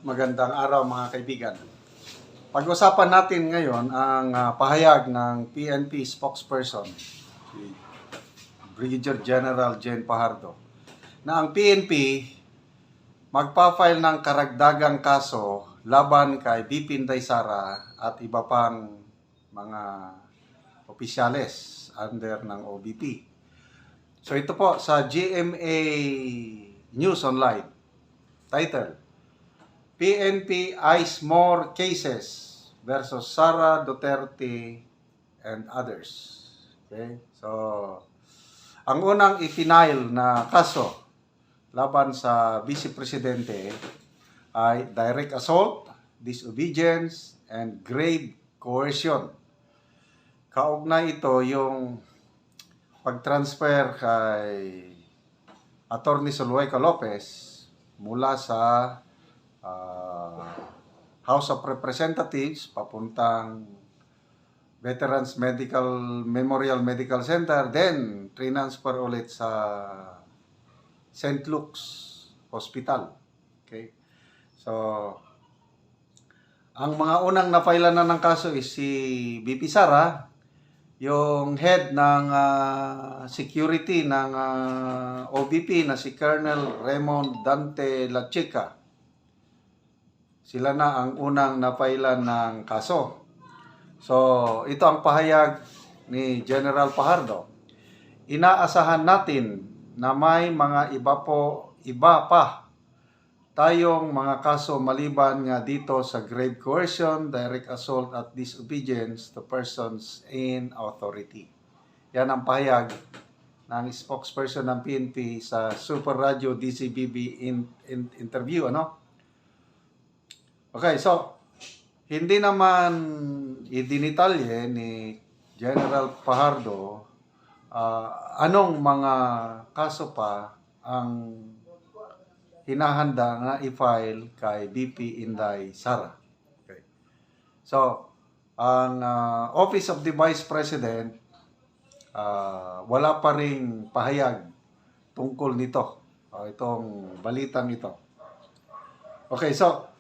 Magandang araw mga kaibigan. Pag-usapan natin ngayon ang pahayag ng PNP spokesperson, si Brigadier General Jen Fajardo, na ang PNP magpa-file ng karagdagang kaso laban kay BP Inday Sara at iba pang mga opisyales under ng OBP. So ito po sa GMA News Online, title, PNP eyes more cases versus Sara Duterte and others. Okay? So, ang unang ipinail na kaso laban sa Vice Presidente ay direct assault, disobedience, and grave coercion. Kaugnay ito yung pag-transfer kay Attorney Zulueta Lopez mula sa House of Representatives papuntang Veterans Memorial Medical Center, then transfer ulit sa St. Luke's Hospital. Okay? So, ang mga unang na-file na ng kaso is si BP Sara, yung head ng security ng OBP na si Colonel Raymond Dante Lachica. Sila na ang unang napailan ng kaso. So, ito ang pahayag ni General Fajardo. Inaasahan natin na may mga iba pa tayong mga kaso maliban nga dito sa grave coercion, direct assault at disobedience to persons in authority. Yan ang pahayag ng spokesperson ng PNP sa Super Radio DCBB interview, ano? Okay, so, hindi naman idinitalye ni General Fajardo anong mga kaso pa ang hinahanda nga i-file kay BP Inday Sara. Okay. So, ang Office of the Vice President wala pa ring pahayag tungkol nito. Itong balitang ito. Okay, so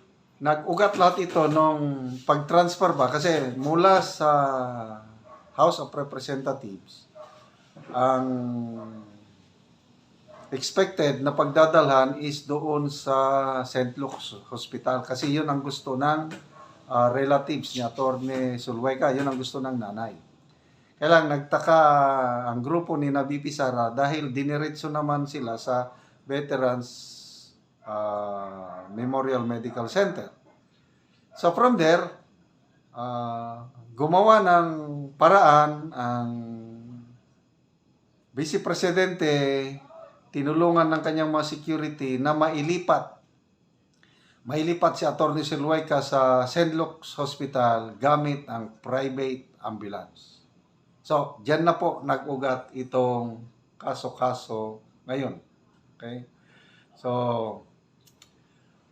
nag-ugat lahat ito nung pag-transfer ba kasi mula sa House of Representatives ang expected na pagdadalhan is doon sa St. Luke's Hospital kasi yun ang gusto ng relatives ni Atty. Zulueta, yun ang gusto ng nanay. Kaya lang nagtaka ang grupo ni BP Sara dahil diniretso naman sila sa Veterans Memorial Medical Center. So from there, gumawa ng paraan ang Vice Presidente, tinulungan ng kanyang mga security na mailipat si Atty. Zulueta sa St. Luke's Hospital gamit ang private ambulance. So, diyan na po nag-ugat itong kaso-kaso ngayon. Okay? So,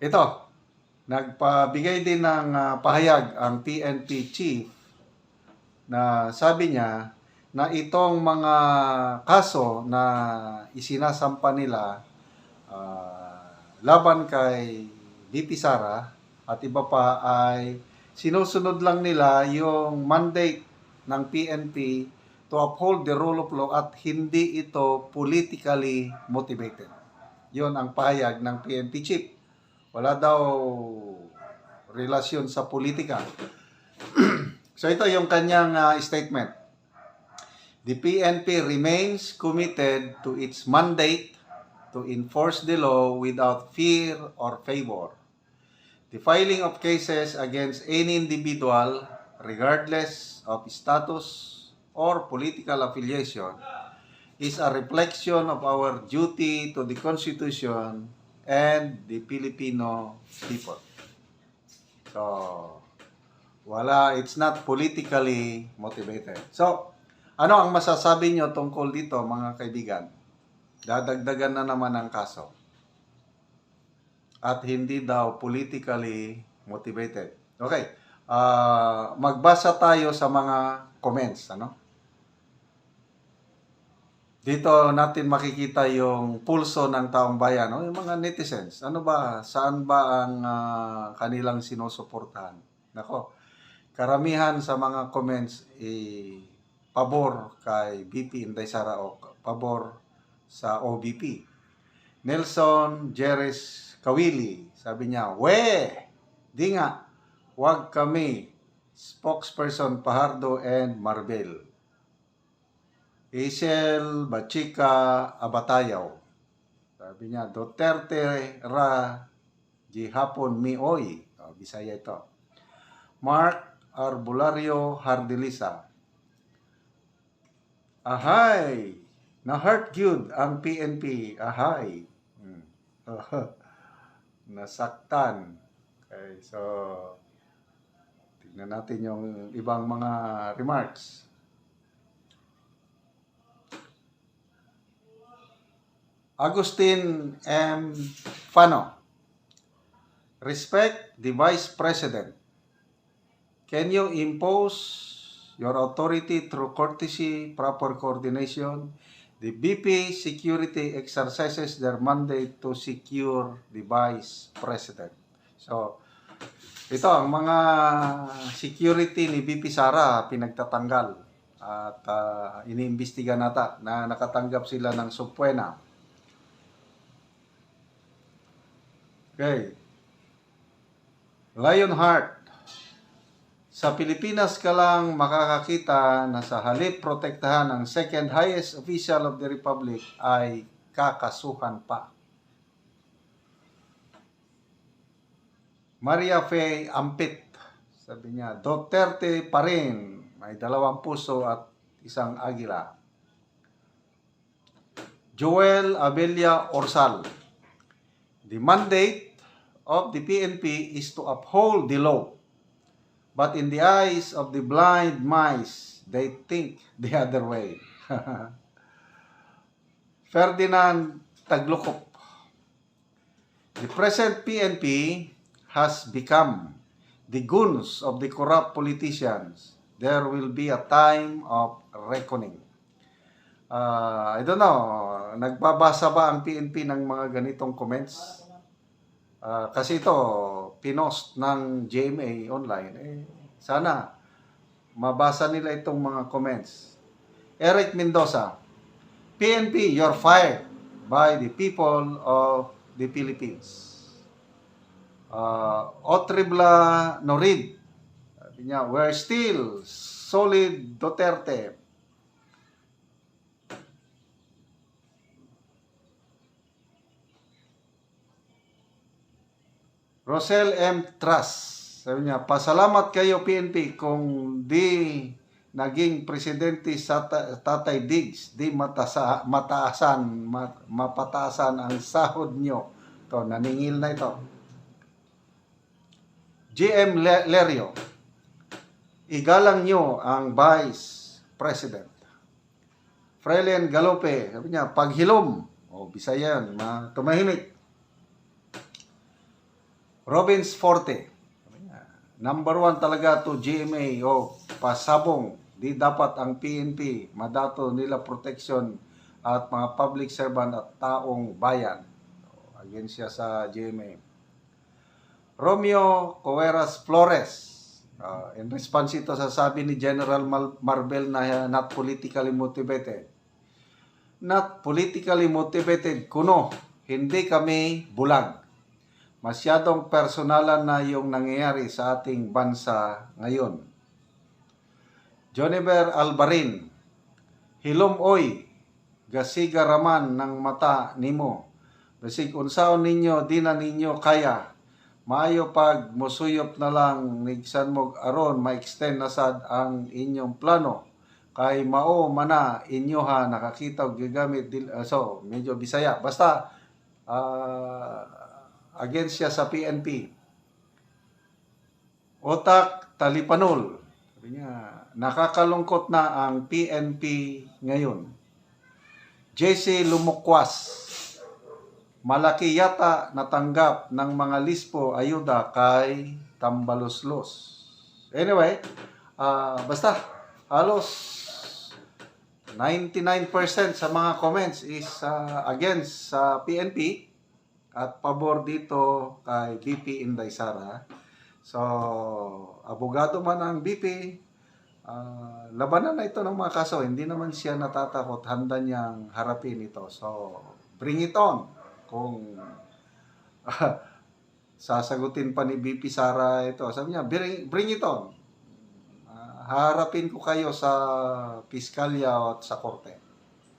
ito, nagpabigay din ng pahayag ang PNP chief na sabi niya na itong mga kaso na isinasampa nila laban kay BP Sara at iba pa ay sinusunod lang nila yung mandate ng PNP to uphold the rule of law at hindi ito politically motivated. Yun ang pahayag ng PNP chief. Wala daw relasyon sa politika. So ito yung kanyang statement. The PNP remains committed to its mandate to enforce the law without fear or favor. The filing of cases against any individual, regardless of status or political affiliation, is a reflection of our duty to the Constitution and the Filipino people. So, it's not politically motivated. So, ano ang masasabi nyo tungkol dito, mga kaibigan? Dadagdagan na naman ang kaso. At hindi daw politically motivated. Okay, magbasa tayo sa mga comments, ano? Dito natin makikita yung pulso ng taong bayan, no? Yung mga netizens. Ano ba, saan ba ang kanilang sinusuportahan? Nako, karamihan sa mga comments pabor kay BP Inday Sara o pabor sa OBP. Nelson Jerez Kawili, sabi niya, di nga, wag kami, spokesperson Pahardo and Marbel. Isel Bachika Abatayaw, sabi niya, Duterte ra gihapon mi oy. Bisaya ito. Mark Arbulario Hardilisa, ahay, na-hurt good ang PNP, ahay. Nasaktan. Okay, so tingnan natin yung ibang mga remarks. Agustin M. Fano, respect the Vice President. Can you impose your authority through courtesy, proper coordination? The BP security exercises their mandate to secure the Vice President. So, ito ang mga security ni BP Sara pinagtatanggal at iniimbestiga nata na nakatanggap sila ng subpoena. Okay. Lionheart, sa Pilipinas ka lang makakakita na sa halip protektahan ang second highest official of the Republic ay kakasuhan pa. Maria Faye Ampit, sabi niya, Duterte pa rin, may 2 puso at 1 agila. Joel Abelia Orsal, the mandate of the PNP is to uphold the law. But in the eyes of the blind mice, they think the other way. Ferdinand Taglukop, the present PNP has become the goons of the corrupt politicians. There will be a time of reckoning. I don't know, nagbabasa ba ang PNP ng mga ganitong comments? Kasi ito, pinost ng GMA online. Sana mabasa nila itong mga comments. Eric Mendoza, PNP, you're fired by the people of the Philippines. Otribla Norid, sabi niya, we're still solid Duterte. Rosel M. Trust, sabi niya, pasalamat kayo PNP kung di naging presidente sa Tatay Diggs, di mapataasan ang sahod nyo. Ito, naningil na ito. GM Lerio, igalang nyo ang Vice President. Frelen Galope, sabi niya, paghilom. Bisaya yan, tumahimik. Robins Forte, number 1 talaga to GMA pasabong. Di dapat ang PNP madato nila protection at mga public servant at taong bayan. Again siya sa GMA. Romeo Coveras Flores, in response ito sa sabi ni General Marbel na not politically motivated. Not politically motivated kuno, hindi kami bulag. Masyadong personalan na yung nangyayari sa ating bansa ngayon. Joniver Albarin, hilom oy, gasiga raman ng mata nimo. Basig unsaon ninyo, di na ninyo kaya. Maayo pag musuyop na lang, nigsan mo aron, ma-extend na sad ang inyong plano. Kay mao mana inyo ha, nakakita og gigamit. So, medyo Bisaya. Basta, against siya sa PNP. Otak Talipanol, sabi niya, nakakalungkot na ang PNP ngayon. JC Lumukwas, malaki yata natanggap ng mga lispo ayuda kay Tambaloslos. Anyway, basta halos 99% sa mga comments is against sa PNP at pabor dito kay VP Inday Sara. So, abogado man ang VP, labanan na ito ng mga kaso. Hindi naman siya natatakot, handa niyang harapin ito. So, bring it on. Kung sasagutin pa ni VP Sara ito, sabi niya, bring it on. Harapin ko kayo sa piskalya at sa korte.